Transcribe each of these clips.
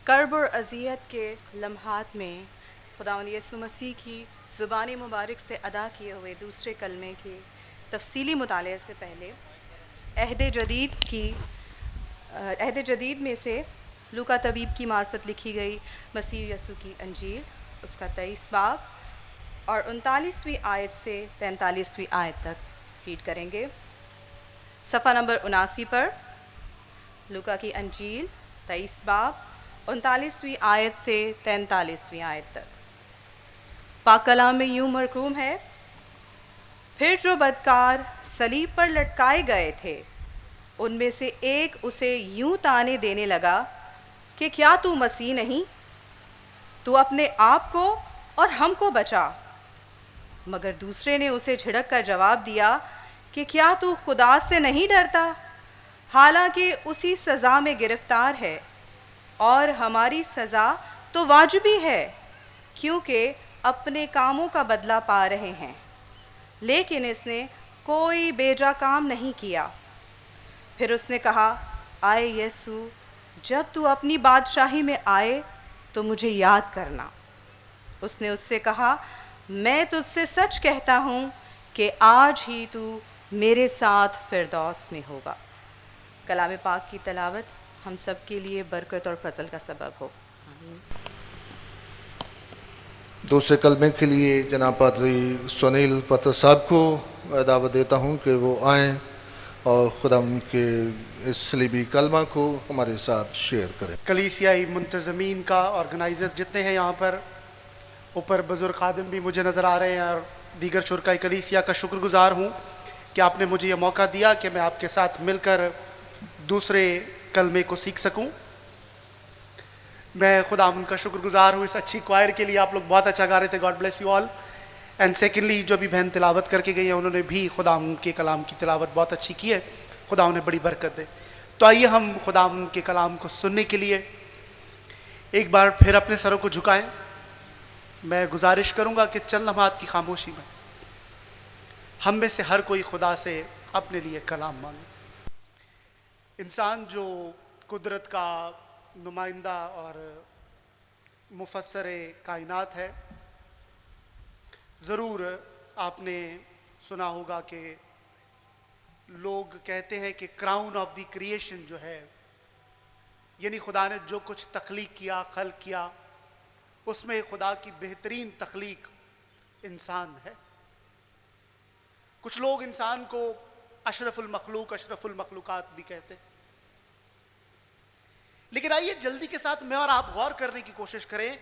کرب اور اذیت کے لمحات میں خداوند یسوع مسیح کی زبان مبارک سے ادا کیے ہوئے دوسرے کلمے کے تفصیلی مطالعے سے پہلے عہد جدید میں سے لوکا طبیب کی معرفت لکھی گئی مسیح یسوع کی انجیل، اس کا 23 باب اور 39ویں آیت سے 43ویں آیت تک ریڈ کریں گے۔ صفحہ نمبر 79 پر لوکا کی انجیل 23 باب 39ویں آیت سے 43ویں آیت تک۔ پاک کلام میں یوں مرقوم ہے، پھر جو بدکار صلیب پر لٹکائے گئے تھے ان میں سے ایک اسے یوں طعنے دینے لگا کہ کیا تو مسیح نہیں؟ تو اپنے آپ کو اور ہم کو بچا۔ مگر دوسرے نے اسے جھڑک کر جواب دیا کہ کیا تو خدا سے نہیں ڈرتا؟ حالانکہ اسی سزا میں گرفتار ہے، اور ہماری سزا تو واجبی ہے کیونکہ اپنے کاموں کا بدلہ پا رہے ہیں، لیکن اس نے کوئی بیجا کام نہیں کیا۔ پھر اس نے کہا، آئے یسوع، جب تو اپنی بادشاہی میں آئے تو مجھے یاد کرنا۔ اس نے اس سے کہا، میں تجھ سے سچ کہتا ہوں کہ آج ہی تو میرے ساتھ فردوس میں ہوگا۔ کلام پاک کی تلاوت ہم سب کے لیے برکت اور فضل کا سبب ہو۔ آمین۔ دوسرے کلمے کے لیے جناب پادری سنیل پتر صاحب کو دعوت دیتا ہوں کہ وہ آئیں اور خدا ان کے اس صلیبی کلمہ کو ہمارے ساتھ شیئر کریں۔ کلیسیائی منتظمین کا آرگنائزرز جتنے ہیں یہاں پر، اوپر بزرگ خادم بھی مجھے نظر آ رہے ہیں، اور دیگر شرکائے کلیسیا کا شکر گزار ہوں کہ آپ نے مجھے یہ موقع دیا کہ میں آپ کے ساتھ مل کر دوسرے کلمے کو سیکھ سکوں۔ میں خدا ان کا شکر گزار ہوں اس اچھی کوائر کے لیے، آپ لوگ بہت اچھا گا رہے تھے، God bless you all. And secondly جو بھی بہن تلاوت کر کے گئی ہیں انہوں نے بھی خدا ان کے کلام کی تلاوت بہت اچھی کی ہے، خدا انہیں بڑی برکت دے۔ تو آئیے ہم خدا ان کے کلام کو سننے کے لیے ایک بار پھر اپنے سروں کو جھکائیں۔ میں گزارش کروں گا کہ چند لمحات کی خاموشی میں ہم میں سے ہر کوئی خدا سے اپنے لیے کلام مانگے۔ انسان جو قدرت کا نمائندہ اور مفسر کائنات ہے، ضرور آپ نے سنا ہوگا کہ لوگ کہتے ہیں کہ کراؤن آف دی کریشن جو ہے، یعنی خدا نے جو کچھ تخلیق کیا، خلق کیا، اس میں خدا کی بہترین تخلیق انسان ہے۔ کچھ لوگ انسان کو اشرف المخلوق، اشرف المخلوقات بھی کہتے ہیں۔ لیکن آئیے جلدی کے ساتھ میں اور آپ غور کرنے کی کوشش کریں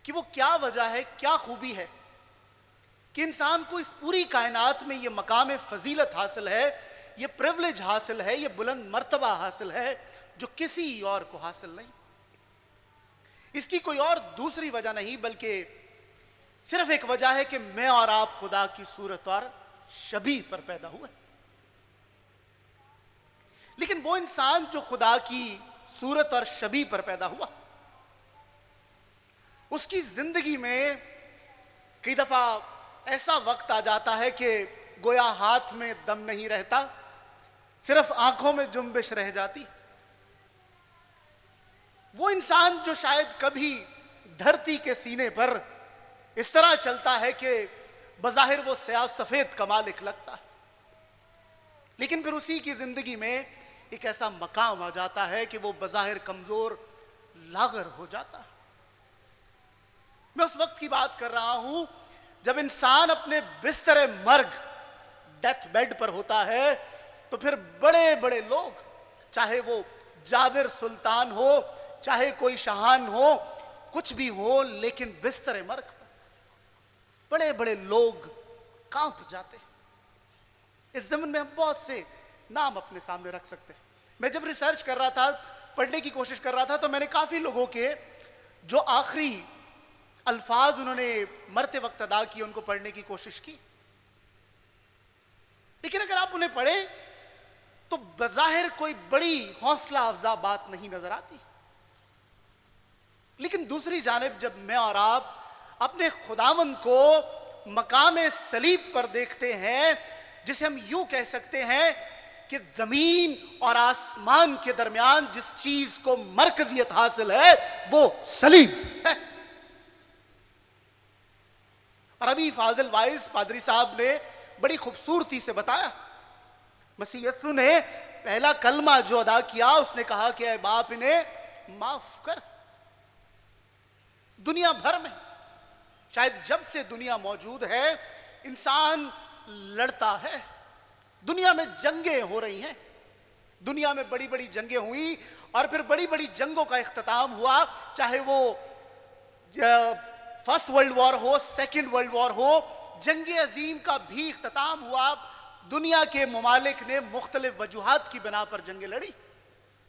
کہ وہ کیا وجہ ہے، کیا خوبی ہے کہ انسان کو اس پوری کائنات میں یہ مقام فضیلت حاصل ہے، یہ پریولیج حاصل ہے، یہ بلند مرتبہ حاصل ہے جو کسی اور کو حاصل نہیں۔ اس کی کوئی اور دوسری وجہ نہیں بلکہ صرف ایک وجہ ہے کہ میں اور آپ خدا کی صورت اور شبیہ پر پیدا ہوئے۔ لیکن وہ انسان جو خدا کی صورت اور شبیہ پر پیدا ہوا، اس کی زندگی میں کئی دفعہ ایسا وقت آ جاتا ہے کہ گویا ہاتھ میں دم نہیں رہتا، صرف آنکھوں میں جنبش رہ جاتی۔ وہ انسان جو شاید کبھی دھرتی کے سینے پر اس طرح چلتا ہے کہ بظاہر وہ سیاہ سفید کا مالک لگتا ہے، لیکن پھر اسی کی زندگی میں ایک ایسا مقام آ جاتا ہے کہ وہ بظاہر کمزور لاغر ہو جاتا ہے۔ میں اس وقت کی بات کر رہا ہوں جب انسان اپنے بستر مرگ، ڈیتھ بیڈ پر ہوتا ہے، تو پھر بڑے بڑے لوگ، چاہے وہ جابر سلطان ہو، چاہے کوئی شاہان ہو، کچھ بھی ہو، لیکن بستر مرگ پر بڑے بڑے لوگ کانپ جاتے ہیں۔ اس زمن میں ہم بہت سے نام اپنے سامنے رکھ سکتے ہیں۔ میں جب ریسرچ کر رہا تھا، پڑھنے کی کوشش کر رہا تھا، تو میں نے کافی لوگوں کے جو آخری الفاظ انہوں نے مرتے وقت ادا کیے ان کو پڑھنے کی کوشش کی، لیکن اگر آپ انہیں پڑھیں تو بظاہر کوئی بڑی حوصلہ افزا بات نہیں نظر آتی۔ لیکن دوسری جانب جب میں اور آپ اپنے خداوند کو مقام صلیب پر دیکھتے ہیں، جسے ہم یوں کہہ سکتے ہیں کہ زمین اور آسمان کے درمیان جس چیز کو مرکزیت حاصل ہے وہ صلیب ہے. اور ابھی فاضل وائز پادری صاحب نے بڑی خوبصورتی سے بتایا, مسیح یسوع نے پہلا کلمہ جو ادا کیا اس نے کہا کہ اے باپ انہیں معاف کر. دنیا بھر میں شاید جب سے دنیا موجود ہے انسان لڑتا ہے, دنیا میں جنگیں ہو رہی ہیں, دنیا میں بڑی بڑی جنگیں ہوئی اور پھر بڑی بڑی جنگوں کا اختتام ہوا, چاہے وہ فرسٹ ورلڈ وار ہو, سیکنڈ ورلڈ وار ہو, جنگ عظیم کا بھی اختتام ہوا. دنیا کے ممالک نے مختلف وجوہات کی بنا پر جنگیں لڑی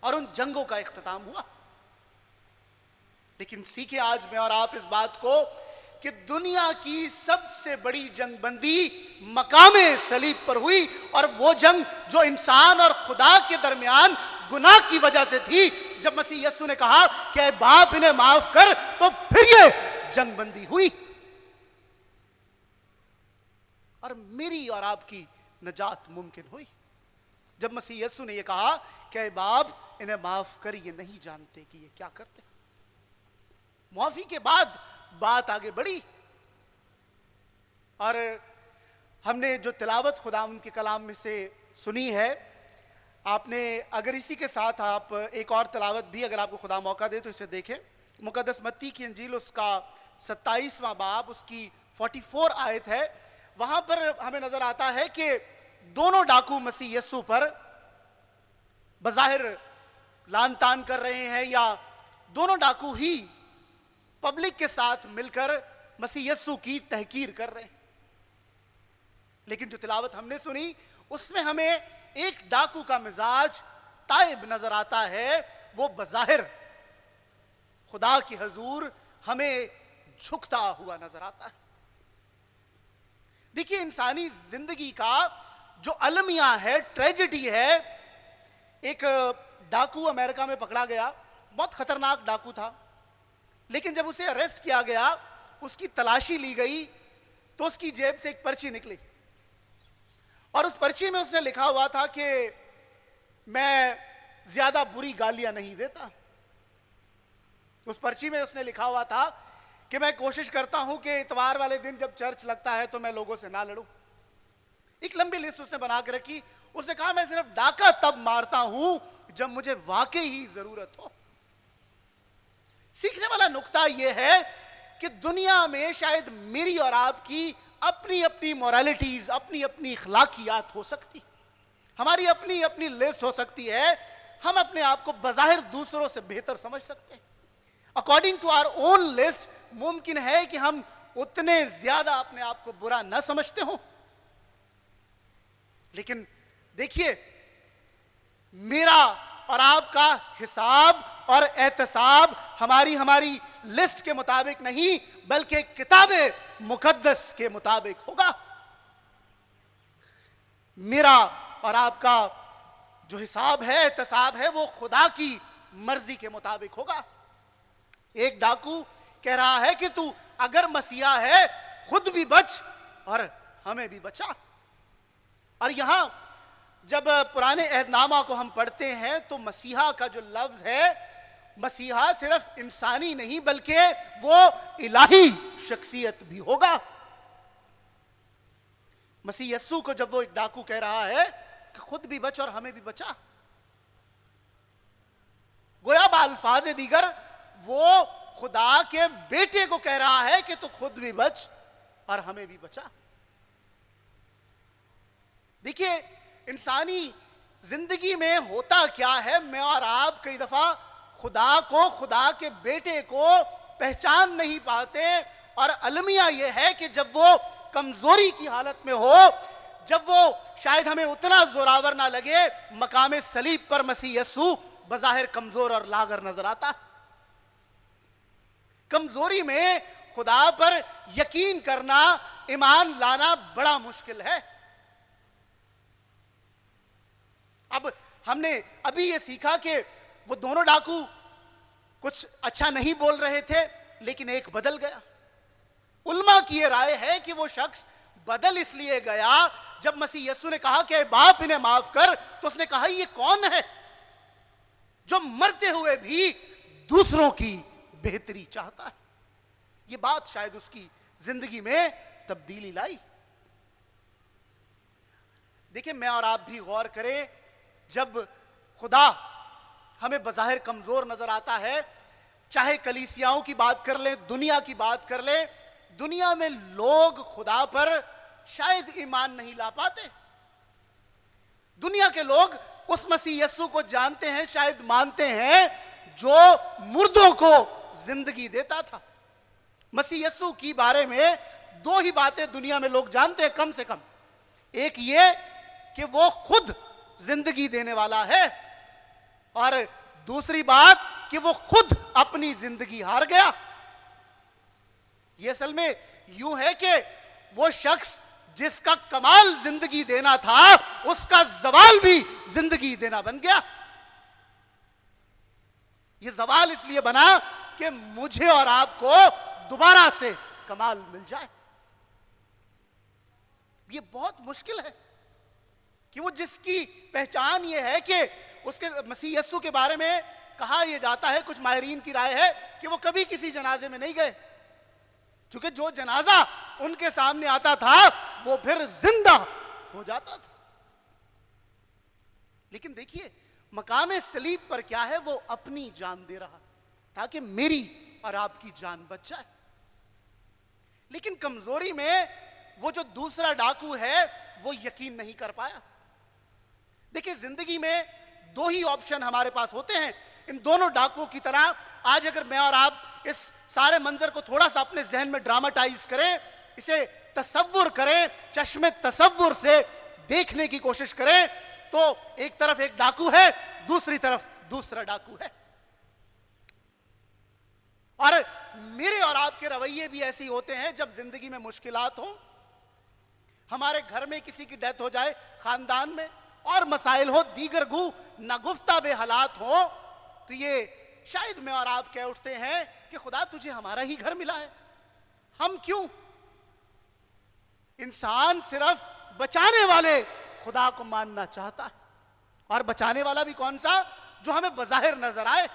اور ان جنگوں کا اختتام ہوا. لیکن سیکھے آج میں اور آپ اس بات کو کہ دنیا کی سب سے بڑی جنگ بندی مقام صلیب پر ہوئی, اور وہ جنگ جو انسان اور خدا کے درمیان گناہ کی وجہ سے تھی. جب مسیح یسوع نے کہا کہ اے باپ انہیں معاف کر, تو پھر یہ جنگ بندی ہوئی اور میری اور آپ کی نجات ممکن ہوئی. جب مسیح یسوع نے یہ کہا کہ اے باپ انہیں معاف کر, یہ نہیں جانتے کہ یہ کیا کرتے. معافی کے بعد بات آگے بڑھی اور ہم نے جو تلاوت خداوند کے کلام میں سے سنی ہے, آپ نے اگر اسی کے ساتھ آپ ایک اور تلاوت بھی اگر آپ کو خدا موقع دے تو اسے دیکھیں. مقدس متی کی انجیل اس کا 27واں باب اس کی 44 آیت ہے. وہاں پر ہمیں نظر آتا ہے کہ دونوں ڈاکو مسیح یسوع پر بظاہر لان تان کر رہے ہیں, یا دونوں ڈاکو ہی پبلک کے ساتھ مل کر مسیح یسوع کی تحقیر کر رہے ہیں. لیکن جو تلاوت ہم نے سنی اس میں ہمیں ایک ڈاکو کا مزاج تائب نظر آتا ہے, وہ بظاہر خدا کی حضور ہمیں جھکتا ہوا نظر آتا ہے. دیکھیے انسانی زندگی کا جو المیہ ہے, ٹریجڈی ہے. ایک ڈاکو امریکہ میں پکڑا گیا, بہت خطرناک ڈاکو تھا, لیکن جب اسے اریسٹ کیا گیا, اس کی تلاشی لی گئی تو اس کی جیب سے ایک پرچی نکلی اور اس پرچی میں اس نے لکھا ہوا تھا کہ میں زیادہ بری گالیاں نہیں دیتا. اس پرچی میں اس نے لکھا ہوا تھا کہ میں کوشش کرتا ہوں کہ اتوار والے دن جب چرچ لگتا ہے تو میں لوگوں سے نہ لڑوں. ایک لمبی لسٹ اس نے بنا کے رکھی. اس نے کہا میں صرف ڈاکہ تب مارتا ہوں جب مجھے واقعی ہی ضرورت ہو. سیکھنے والا نقطہ یہ ہے کہ دنیا میں شاید میری اور آپ کی اپنی اپنی مورالیٹیز, اپنی اپنی اخلاقیات ہو سکتی, ہماری اپنی اپنی لسٹ ہو سکتی ہے. ہم اپنے آپ کو بظاہر دوسروں سے بہتر سمجھ سکتے ہیں. According to our own list ممکن ہے کہ ہم اتنے زیادہ اپنے آپ کو برا نہ سمجھتے ہوں. لیکن دیکھیے میرا اور آپ کا حساب اور احتساب ہماری لسٹ کے مطابق نہیں بلکہ کتاب مقدس کے مطابق ہوگا. میرا اور آپ کا جو حساب ہے, احتساب ہے, وہ خدا کی مرضی کے مطابق ہوگا. ایک ڈاکو کہہ رہا ہے کہ تو اگر مسیحا ہے خود بھی بچ اور ہمیں بھی بچا. اور یہاں جب پرانے عہد نامہ کو ہم پڑھتے ہیں تو مسیحا کا جو لفظ ہے, مسیحا صرف انسانی نہیں بلکہ وہ الہی شخصیت بھی ہوگا. مسیح یسوع کو جب وہ ایک ڈاکو کہہ رہا ہے کہ خود بھی بچ اور ہمیں بھی بچا, گویا بالفاظ دیگر وہ خدا کے بیٹے کو کہہ رہا ہے کہ تو خود بھی بچ اور ہمیں بھی بچا. دیکھیے انسانی زندگی میں ہوتا کیا ہے, میں اور آپ کئی دفعہ خدا کو, خدا کے بیٹے کو پہچان نہیں پاتے. اور المیہ یہ ہے کہ جب وہ کمزوری کی حالت میں ہو, جب وہ شاید ہمیں اتنا زوراور نہ لگے, مقام صلیب پر مسیح یسوع بظاہر کمزور اور لاغر نظر آتا. کمزوری میں خدا پر یقین کرنا, ایمان لانا بڑا مشکل ہے. اب ہم نے ابھی یہ سیکھا کہ وہ دونوں ڈاکو کچھ اچھا نہیں بول رہے تھے لیکن ایک بدل گیا. علماء کی یہ رائے ہے کہ وہ شخص بدل اس لیے گیا جب مسیح یسوع نے کہا کہ اے باپ انہیں معاف کر، تو اس نے کہا یہ کون ہے جو مرتے ہوئے بھی دوسروں کی بہتری چاہتا ہے؟ یہ بات شاید اس کی زندگی میں تبدیلی لائی۔ دیکھیں، میں اور آپ بھی غور کریں، جب خدا ہمیں بظاہر کمزور نظر آتا ہے، چاہے کلیسیاؤں کی بات کر لیں، دنیا کی بات کر لیں، دنیا میں لوگ خدا پر شاید ایمان نہیں لا پاتے۔ دنیا کے لوگ اس مسیح یسوع کو جانتے ہیں، شاید مانتے ہیں، جو مردوں کو زندگی دیتا تھا۔ مسیح یسوع کی بارے میں دو ہی باتیں دنیا میں لوگ جانتے ہیں کم سے کم۔ ایک یہ کہ وہ خود زندگی دینے والا ہے، اور دوسری بات کہ وہ خود اپنی زندگی ہار گیا۔ یہ اصل میں یوں ہے کہ وہ شخص جس کا کمال زندگی دینا تھا، اس کا زوال بھی زندگی دینا بن گیا۔ یہ زوال اس لیے بنا کہ مجھے اور آپ کو دوبارہ سے کمال مل جائے۔ یہ بہت مشکل ہے کہ وہ جس کی پہچان یہ ہے کہ اس کے مسیح یسوع کے بارے میں کہا یہ جاتا ہے، کچھ ماہرین کی رائے ہے کہ وہ کبھی کسی جنازے میں نہیں گئے، چونکہ جو جنازہ ان کے سامنے آتا تھا وہ پھر زندہ ہو جاتا تھا۔ لیکن دیکھیے، مقام صلیب پر کیا ہے؟ وہ اپنی جان دے رہا تاکہ میری اور آپ کی جان بچ جائے۔ لیکن کمزوری میں وہ جو دوسرا ڈاکو ہے وہ یقین نہیں کر پایا۔ دیکھیں، زندگی میں دو ہی آپشن ہمارے پاس ہوتے ہیں۔ ان دونوں ڈاکوؤں کی طرح آج اگر میں اور آپ اس سارے منظر کو تھوڑا سا اپنے ذہن میں ڈراماٹائز کریں، اسے تصور کریں، چشم تصور سے دیکھنے کی کوشش کریں، تو ایک طرف ایک ڈاکو ہے، دوسری طرف دوسرا ڈاکو ہے۔ اور میرے اور آپ کے رویے بھی ایسے ہی ہوتے ہیں جب زندگی میں مشکلات ہوں، ہمارے گھر میں کسی کی ڈیتھ ہو جائے، خاندان میں اور مسائل ہو، دیگر گو ناگفتہ بے حالات ہو، تو یہ شاید میں اور آپ کہہ اٹھتے ہیں کہ خدا تجھے ہمارا ہی گھر ملا ہے، ہم کیوں؟ انسان صرف بچانے والے خدا کو ماننا چاہتا ہے، اور بچانے والا بھی کون سا؟ جو ہمیں بظاہر نظر آئے۔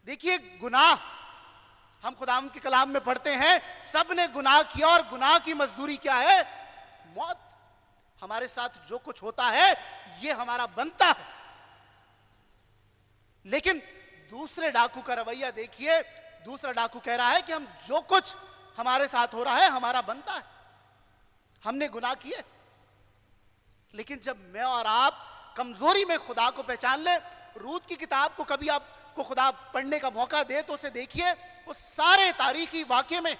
دیکھیے، گناہ ہم خداوند کے کلام میں پڑھتے ہیں، سب نے گناہ کیا اور گناہ کی مزدوری کیا ہے؟ موت۔ ہمارے ساتھ جو کچھ ہوتا ہے یہ ہمارا بنتا ہے۔ لیکن دوسرے ڈاکو کا رویہ دیکھیے، دوسرا ڈاکو کہہ رہا ہے کہ ہم جو کچھ ہمارے ساتھ ہو رہا ہے ہمارا بنتا ہے، ہم نے گناہ کیے۔ لیکن جب میں اور آپ کمزوری میں خدا کو پہچان لیں، روت کی کتاب کو کبھی آپ کو خدا پڑھنے کا موقع دے تو اسے دیکھیے، اس سارے تاریخی واقعے میں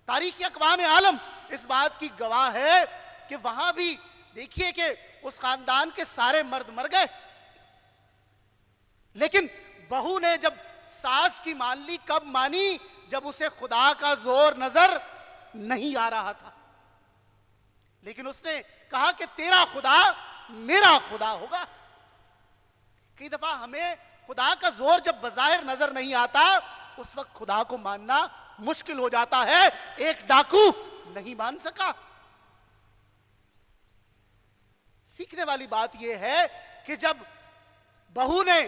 تاریخی اقوام عالم اس بات کی گواہ ہے کہ وہاں بھی دیکھیے کہ اس خاندان کے سارے مرد مر گئے، لیکن بہو نے جب ساس کی مان لی، کب مانی؟ جب اسے خدا کا زور نظر نہیں آ رہا تھا، لیکن اس نے کہا کہ تیرا خدا میرا خدا ہوگا۔ کئی دفعہ ہمیں خدا کا زور جب بظاہر نظر نہیں آتا، اس وقت خدا کو ماننا مشکل ہو جاتا ہے۔ ایک ڈاکو نہیں مان سکا۔ سیکھنے والی بات یہ ہے کہ جب بہو نے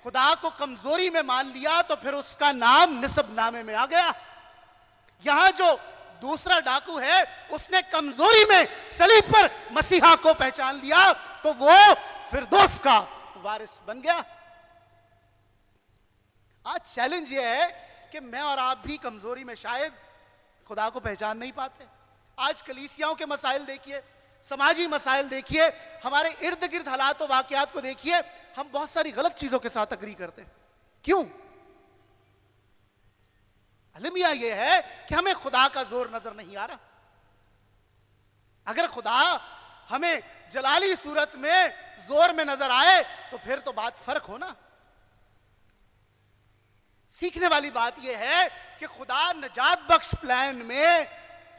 خدا کو کمزوری میں مان لیا تو پھر اس کا نام نسب نامے میں آ گیا۔ یہاں جو دوسرا ڈاکو ہے اس نے کمزوری میں صلیب پر مسیحا کو پہچان لیا تو وہ فردوس کا وارث بن گیا۔ آج چیلنج یہ ہے کہ میں اور آپ بھی کمزوری میں شاید خدا کو پہچان نہیں پاتے۔ آج کلیسیاؤں کے مسائل دیکھیے، سماجی مسائل دیکھیے، ہمارے ارد گرد حالات و واقعات کو دیکھیے، ہم بہت ساری غلط چیزوں کے ساتھ اگری کرتے ہیں۔ کیوں؟ المیہ یہ ہے کہ ہمیں خدا کا زور نظر نہیں آ رہا۔ اگر خدا ہمیں جلالی صورت میں زور میں نظر آئے تو پھر تو بات فرق ہونا۔ سیکھنے والی بات یہ ہے کہ خدا نجات بخش پلان میں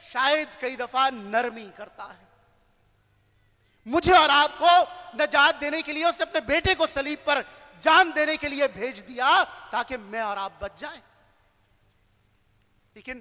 شاید کئی دفعہ نرمی کرتا ہے۔ مجھے اور آپ کو نجات دینے کے لیے اس نے اپنے بیٹے کو صلیب پر جان دینے کے لیے بھیج دیا تاکہ میں اور آپ بچ جائیں۔ لیکن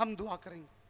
ہم دعا کریں گے۔